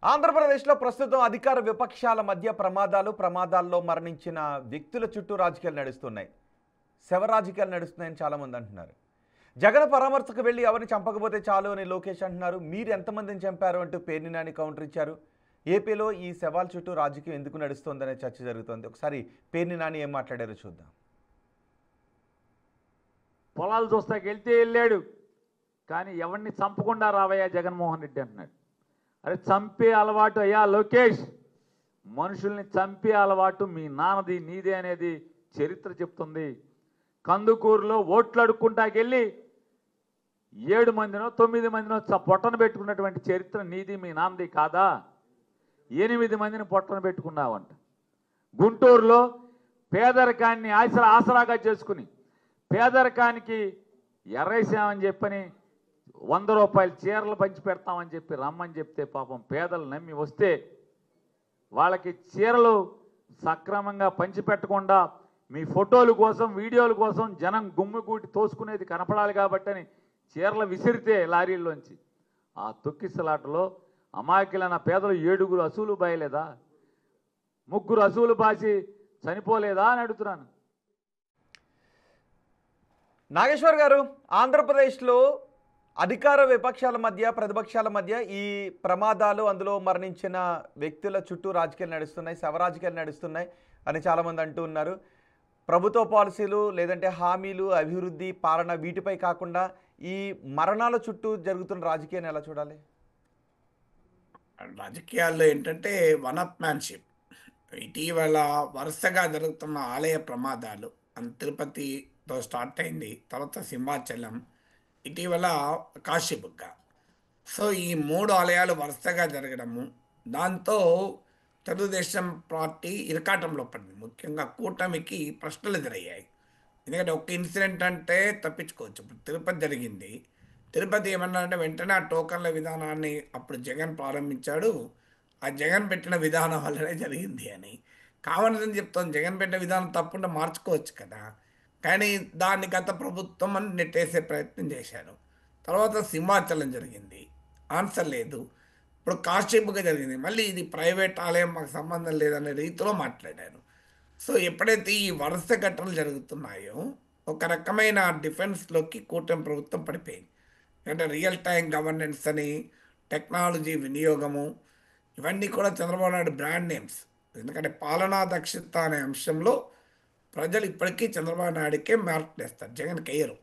ఆంధ్రప్రదేశ్లో ప్రస్తుతం అధికార విపక్షాల మధ్య ప్రమాదాల్లో మరణించిన వ్యక్తుల చుట్టూ రాజకీయాలు నడుస్తున్నాయి. శవ రాజకీయాలు నడుస్తున్నాయని చాలామంది అంటున్నారు. జగన్ పరామర్శకు వెళ్ళి ఎవరిని చంపకపోతే చాలు అని లోకేష్ అంటున్నారు. మీరు ఎంతమందిని చంపారు అంటూ పేర్ని నాని కౌంటర్ ఇచ్చారు. ఏపీలో ఈ శవాల చుట్టూ రాజకీయం ఎందుకు నడుస్తోందనే చర్చ జరుగుతోంది. ఒకసారి పేర్ని నాని ఏం మాట్లాడారో చూద్దాం. పొలాలు చూస్తాకి వెళ్తే వెళ్ళాడు, కానీ ఎవరిని చంపకుండా రావయ్యా జగన్మోహన్ రెడ్డి అంటున్నాడు. అరే చంపే అలవాటు అయ్యా లోకేష్, మనుషుల్ని చంపే అలవాటు మీ నాన్నది నీదే అనేది చరిత్ర చెప్తుంది. కందుకూరులో ఓట్లు అడుక్కుంటాకెళ్ళి 7 మందినో 9 మందినో పొట్టన పెట్టుకున్నటువంటి చరిత్ర నీది మీ నాన్నది కాదా? 8 మందిని పొట్టన పెట్టుకున్నావంట. గుంటూరులో పేదరికాన్ని ఆసరాగా చేసుకుని పేదరికానికి ఎర్రేసామని చెప్పని 100 రూపాయల చీరలు పంచి పెడతామని చెప్పి రమ్మని చెప్తే పాపం పేదలు నమ్మి వస్తే వాళ్ళకి చీరలు సక్రమంగా పంచి పెట్టకుండా మీ ఫోటోల కోసం వీడియోల కోసం జనం గుమ్మిగూటి తోసుకునేది కనపడాలి కాబట్టని చీరలు విసిరితే లారీల్లోంచి ఆ తొక్కిసలాటలో అమాయకులైన పేదలు 7 అసూలు బాయలేదా? 3 అసూలు బాసి చనిపోలేదా అని అడుగుతున్నాను. నాగేశ్వర్ గారు, ఆంధ్రప్రదేశ్లో అధికార విపక్షాల మధ్య ప్రతిపక్షాల మధ్య ఈ ప్రమాదాలు, అందులో మరణించిన వ్యక్తుల చుట్టూ రాజకీయాలు నడుస్తున్నాయి, శవ రాజకీయాలు నడుస్తున్నాయి అని చాలామంది అంటూ ఉన్నారు. ప్రభుత్వ పాలసీలు లేదంటే హామీలు, అభివృద్ధి, పాలన వీటిపై కాకుండా ఈ మరణాల చుట్టూ జరుగుతున్న రాజకీయాన్ని ఎలా చూడాలి? రాజకీయాల్లో ఏంటంటే వన్ అప్ మ్యాన్షిప్. ఇటీవల వరుసగా జరుగుతున్న ఆలయ ప్రమాదాలు, తిరుపతితో స్టార్ట్ అయింది, తర్వాత సింహాచలం, ఇటీవల కాశీబుగ్గ. సో ఈ 3 ఆలయాలు వరుసగా జరగడము, దాంతో తెలుగుదేశం పార్టీ ఇరకాటంలో పడింది. ముఖ్యంగా కూటమికి ప్రశ్నలు ఎదురయ్యాయి. ఎందుకంటే ఒక్క ఇన్సిడెంట్ అంటే తప్పించుకోవచ్చు. ఇప్పుడు తిరుపతి జరిగింది. తిరుపతి ఏమన్నారంటే వెంటనే ఆ టోకన్ల విధానాన్ని అప్పుడు జగన్ ప్రారంభించాడు, ఆ జగన్ పెట్టిన విధానం వల్లనే జరిగింది అని. కావాలని చెప్తాను, జగన్ పెట్టిన విధానం తప్పకుండా మార్చుకోవచ్చు కదా, కానీ దాన్ని గత ప్రభుత్వం అని నెట్టేసే ప్రయత్నం చేశారు. తర్వాత సింహాచలం జరిగింది, ఆన్సర్ లేదు. ఇప్పుడు కాశీబుగ్గ జరిగింది, మళ్ళీ ఇది ప్రైవేట్ ఆలయం, మాకు సంబంధం లేదనే రీతిలో మాట్లాడారు. సో ఎప్పుడైతే ఈ వరుస ఘటనలు జరుగుతున్నాయో ఒక రకమైన డిఫెన్స్లోకి కూటమి ప్రభుత్వం పడిపోయింది. అంటే రియల్ టైం గవర్నెన్స్ అని, టెక్నాలజీ వినియోగము, ఇవన్నీ కూడా చంద్రబాబు నాయుడు బ్రాండ్ నేమ్స్. ఎందుకంటే పాలనా దక్షత అనే అంశంలో ప్రజలు ఇప్పటికీ చంద్రబాబు నాయుడికే మార్కులు వేస్తారు, జగన్కి వేయరు.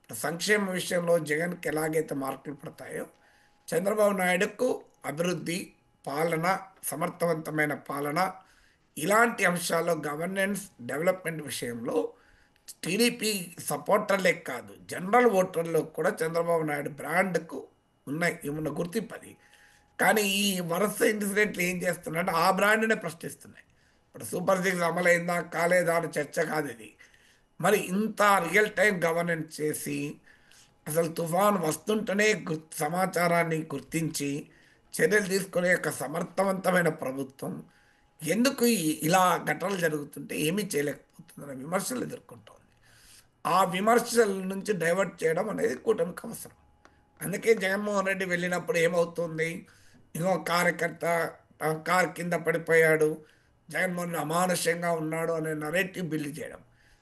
సంక్షేమ విషయంలో జగన్కి ఎలాగైతే మార్కులు పడతాయో చంద్రబాబు నాయుడుకు అభివృద్ధి, పాలన, సమర్థవంతమైన పాలన, ఇలాంటి అంశాల్లో గవర్నెన్స్, డెవలప్మెంట్ విషయంలో టీడీపీ సపోర్టర్లే కాదు, జనరల్ ఓటర్లో కూడా చంద్రబాబు నాయుడు బ్రాండ్కు ఉన్న గుర్తింపు అది. కానీ ఈ వరుస ఇన్సిడెంట్లు ఏం చేస్తున్నాయంటే ఆ బ్రాండ్నే ప్రశ్నిస్తున్నాయి. ఇప్పుడు సూపర్ 6 అమలైందా కాలేదా అని చర్చ కాదు ఇది. మరి ఇంత రియల్ టైం గవర్నెన్స్ చేసి అసలు తుఫాను వస్తుంటేనే సమాచారాన్ని గుర్తించి చర్యలు తీసుకునే ఒక సమర్థవంతమైన ప్రభుత్వం ఎందుకు ఇలా ఘటనలు జరుగుతుంటే ఏమీ చేయలేకపోతుందనే విమర్శలు ఎదుర్కొంటోంది. ఆ విమర్శల నుంచి డైవర్ట్ చేయడం అనేది కూటమికి అవసరం. అందుకే జగన్మోహన్ రెడ్డి వెళ్ళినప్పుడు ఏమవుతుంది, ఇంకో కార్యకర్త కారు కింద పడిపోయాడు, జగన్మోహన్ రెడ్డి అమానుష్యంగా ఉన్నాడు అనే నరేటివ్ బిల్డ్ చేయడం,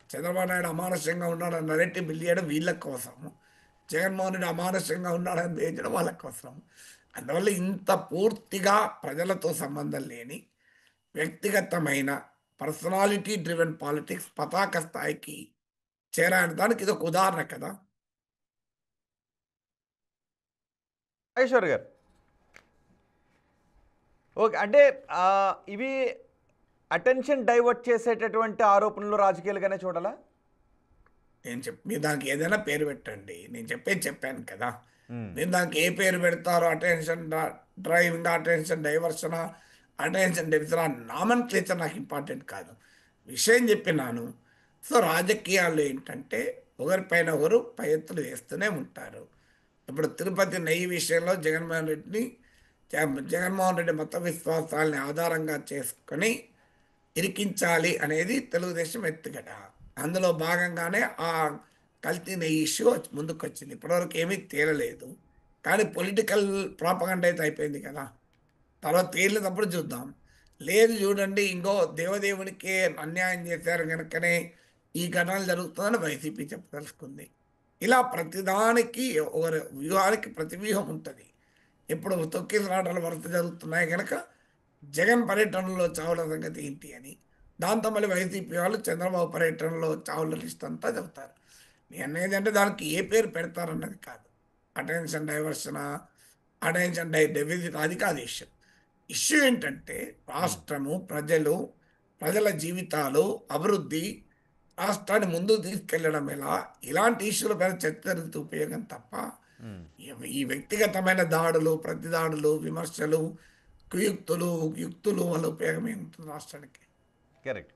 చంద్రబాబు నాయుడు అమానుష్యంగా ఉన్నాడు అనే నరేటివ్ బిల్డ్ చేయడం వీళ్ళకి అవసరం, జగన్మోహన్ రెడ్డి అమానుష్యంగా ఉన్నాడని వేయడం వాళ్ళకి అవసరం. అందువల్ల ఇంత పూర్తిగా ప్రజలతో సంబంధం లేని వ్యక్తిగతమైన పర్సనాలిటీ డ్రివెన్ పాలిటిక్స్ పతాక స్థాయికి చేరాని దానికి ఇది ఒక ఉదాహరణ కదా. నాగేశ్వర్ గారు, ఓకే, అంటే ఇవి అటెన్షన్ డైవర్ట్ చేసేటటువంటి ఆరోపణలు రాజకీయాలుగానే చూడాలా? మీరు దానికి ఏదైనా పేరు పెట్టండి, నేను చెప్పాను కదా. నేను దానికి ఏ పేరు పెడతారో, attention driving, attention diversion, attention deficit, nomenclature నాకు ఇంపార్టెంట్ కాదు, విషయం చెప్పినాను. సో రాజకీయాలు ఏంటంటే ఒకరిపైన ఒకరు పై ఎత్తులు వేస్తూనే ఉంటారు. ఇప్పుడు తిరుపతి నెయ్యి విషయంలో జగన్మోహన్ రెడ్డి మత విశ్వాసాలని ఆధారంగా చేసుకొని ఇరికించాలి అనేది తెలుగుదేశం ఎత్తుగడ. అందులో భాగంగానే ఆ కల్తీ నెయ్యి ఇష్యూ ముందుకు వచ్చింది. ఇప్పటివరకు ఏమీ తేలలేదు, కానీ పొలిటికల్ ప్రాపగండా అయితే అయిపోయింది కదా. తర్వాత తేలినప్పుడు చూద్దాం. లేదు చూడండి ఇంకో దేవదేవునికే అన్యాయం చేశారు గనుకనే ఈ ఘటనలు జరుగుతుందని వైసీపీ చెప్పదలుచుకుంది. ఇలా ప్రతిదానికి ఒక వ్యూహానికి ప్రతి వ్యూహం ఉంటది. ఇప్పుడు తొక్కిసలాటలు వరుస జరుగుతున్నాయి గనక జగన్ పర్యటనలో చావుల సంగతి ఏంటి అని. దాంతో మళ్ళీ వైసీపీ వాళ్ళు చంద్రబాబు పర్యటనలో చావుల లిస్ట్ అంతా చెబుతారు. నేనేదంటే దానికి ఏ పేరు పెడతారన్నది కాదు. అటెన్షన్ డైవర్షనా, అటెన్షన్ డెఫిసిట్ అది కాదు ఇష్యూ. ఇష్యూ ఏంటంటే రాష్ట్రము, ప్రజలు, ప్రజల జీవితాలు, అభివృద్ధి, రాష్ట్రాన్ని ముందుకు తీసుకెళ్లడం ఎలా, ఇలాంటి ఇష్యూల పైన చర్చ జరిగితే ఉపయోగం తప్ప ఈ వ్యక్తిగతమైన దాడులు, ప్రతి దాడులు, విమర్శలు, కుయుక్తులు, యుక్తులు వల్ల ఉపయోగం ఏముంటుంది రాష్ట్రానికి? కరెక్ట్.